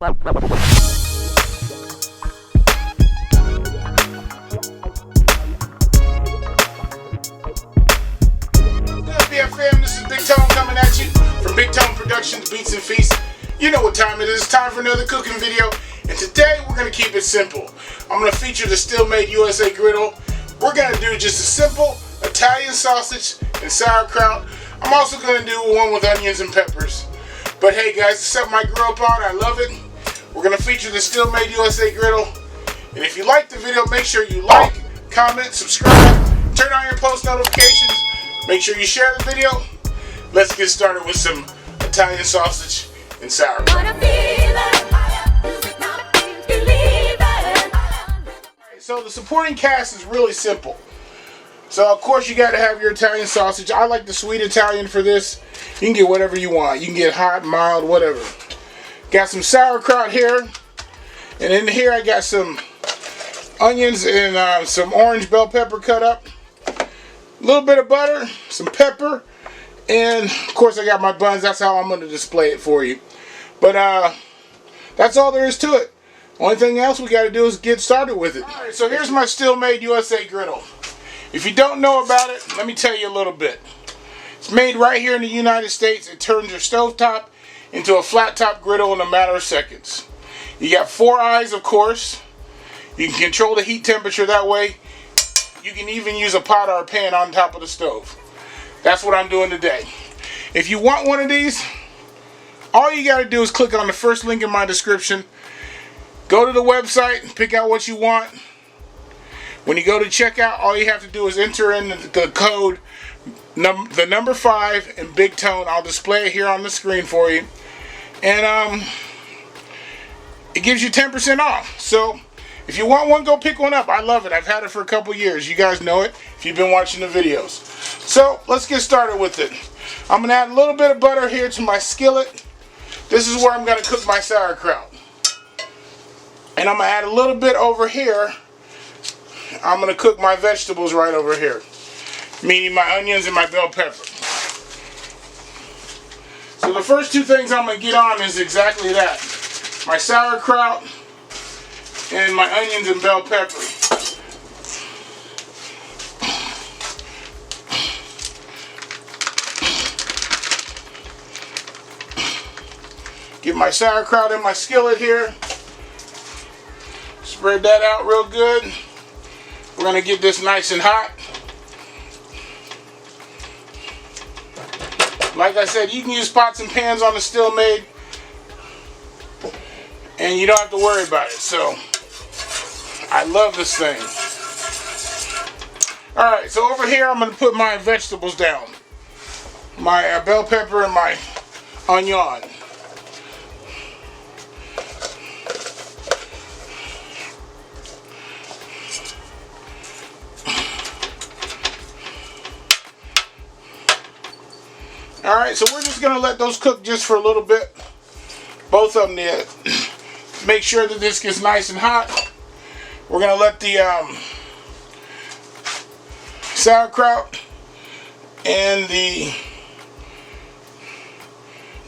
fam, this is Big Tone coming at you from Big Tone Productions Beats and Feasts. You know what time it is. It's time for another cooking video, and today we're going to keep it simple. I'm going to feature the Steelmadeusa griddle. We're going to do just a simple Italian sausage and sauerkraut. I'm also going to do one with onions and peppers. But hey guys, it's something I grew up on. I love it. We're going to feature the Steelmadeusa griddle. And if you like the video, make sure you like, comment, subscribe, turn on your post notifications. Make sure you share the video. Let's get started with some Italian sausage and sauerkraut. So the supporting cast is really simple. So of course you got to have your Italian sausage. I like the sweet Italian for this. You can get whatever you want. You can get hot, mild, whatever. Got some sauerkraut here. And in here I got some onions and some orange bell pepper cut up. A little bit of butter, some pepper, and of course I got my buns. That's how I'm going to display it for you. But that's all there is to it. Only thing else we got to do is get started with it. Alright, so here's my Steelmadeusa griddle. If you don't know about it, let me tell you a little bit. It's made right here in the United States. It turns your stovetop into a flat top griddle in a matter of seconds. You got 4 eyes, of course. You can control the heat temperature that way. You can even use a pot or a pan on top of the stove. That's what I'm doing today. If you want one of these, all you got to do is click on the first link in my description. Go to the website, pick out what you want. When you go to checkout, all you have to do is enter in the code, the number 5 and Big Tone. I'll display it here on the screen for you. And it gives you 10% off. So if you want one, go pick one up. I love it. I've had it for a couple years. You guys know it if you've been watching the videos. So let's get started with it. I'm going to add a little bit of butter here to my skillet. This is where I'm going to cook my sauerkraut. And I'm going to add a little bit over here. I'm going to cook my vegetables right over here. Meaning my onions and my bell pepper. So the first 2 things I'm going to get on is exactly that. My sauerkraut and my onions and bell pepper. Get my sauerkraut in my skillet here. Spread that out real good. We're going to get this nice and hot. Like I said, you can use pots and pans on the Steelmade, and you don't have to worry about it. So I love this thing. Alright, so over here I'm going to put my vegetables down. My bell pepper and my onion. Alright, so we're just going to let those cook just for a little bit. Both of them there. Make sure that this gets nice and hot. We're going to let the sauerkraut and the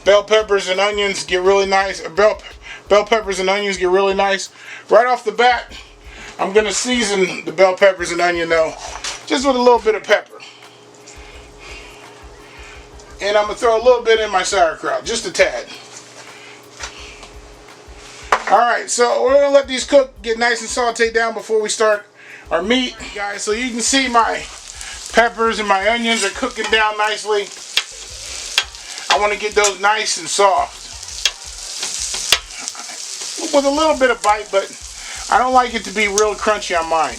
bell peppers and onions get really nice. Bell peppers and onions get really nice. Right off the bat, I'm going to season the bell peppers and onion though, just with a little bit of pepper. And I'm going to throw a little bit in my sauerkraut, just a tad. Alright, so we're going to let these cook, get nice and sauteed down before we start our meat. Guys, so you can see my peppers and my onions are cooking down nicely. I want to get those nice and soft. With a little bit of bite, but I don't like it to be real crunchy on mine.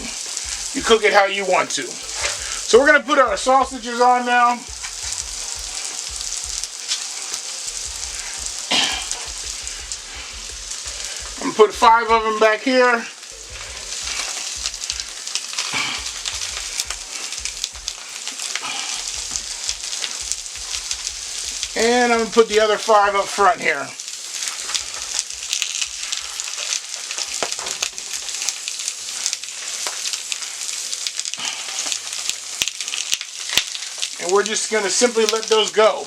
You cook it how you want to. So we're going to put our sausages on now. I'm going to put 5 of them back here. And I'm going to put the other 5 up front here. And we're just going to simply let those go.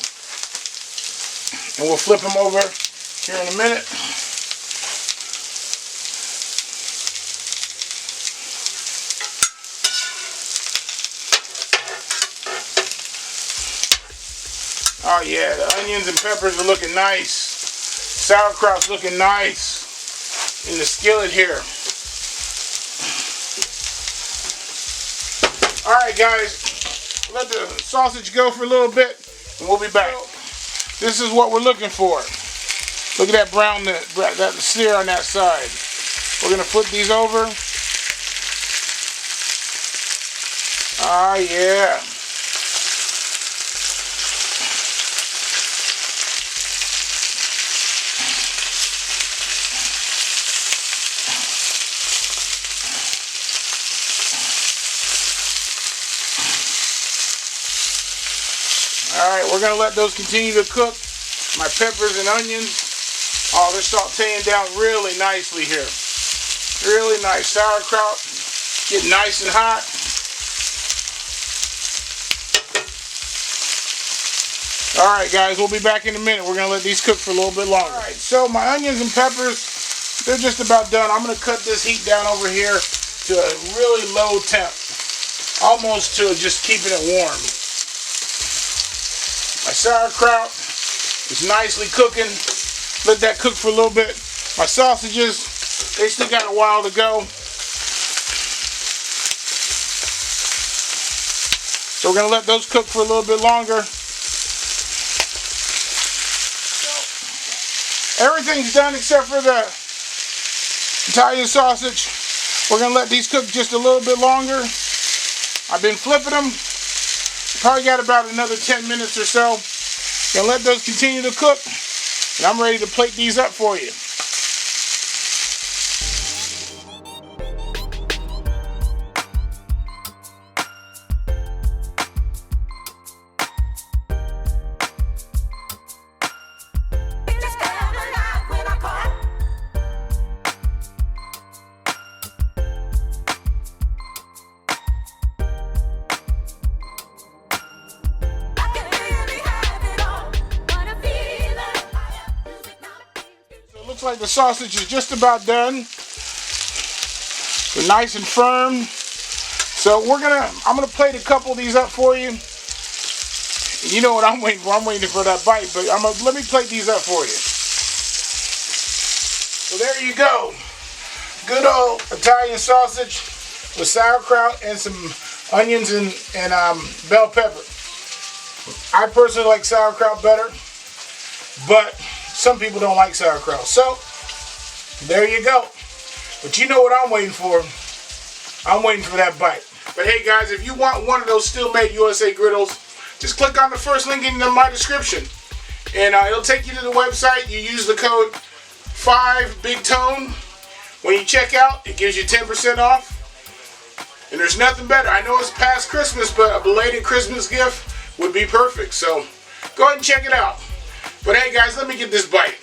And we'll flip them over here in a minute. Oh yeah, the onions and peppers are looking nice. Sauerkraut's looking nice in the skillet here. Alright guys, let the sausage go for a little bit and we'll be back. This is what we're looking for. Look at that brown, that sear on that side. We're going to flip these over. Ah yeah. Alright, we're going to let those continue to cook. My peppers and onions. Oh, they're sauteing down really nicely here. Really nice. Sauerkraut getting nice and hot. Alright guys, we'll be back in a minute. We're going to let these cook for a little bit longer. Alright, so my onions and peppers, they're just about done. I'm going to cut this heat down over here to a really low temp. Almost to just keeping it warm. My sauerkraut is nicely cooking. Let that cook for a little bit. My sausages, they still got a while to go. So we're going to let those cook for a little bit longer. Everything's done except for the Italian sausage. We're going to let these cook just a little bit longer. I've been flipping them. Probably got about another 10 minutes or so. Gonna let those continue to cook. And I'm ready to plate these up for you. Looks like the sausage is just about done. They're nice and firm. So I'm gonna plate a couple of these up for you. You know what I'm waiting for? I'm waiting for that bite, but let me plate these up for you. So there you go. Good old Italian sausage with sauerkraut and some onions and bell pepper. I personally like sauerkraut better, but some people don't like sauerkraut. So, there you go. But you know what I'm waiting for? I'm waiting for that bite. But hey guys, if you want one of those Steelmadeusa griddles, just click on the first link in my description. And it'll take you to the website. You use the code 5BigTone. When you check out, it gives you 10% off. And there's nothing better. I know it's past Christmas, but a belated Christmas gift would be perfect. So, go ahead and check it out. But hey guys, let me get this bite.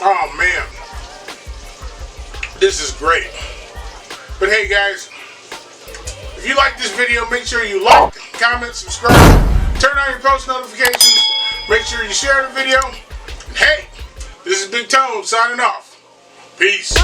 Oh man, this is great. But hey guys, if you like this video, make sure you like, comment, subscribe, turn on your post notifications, make sure you share the video. And hey, this is Big Tone signing off. Peace.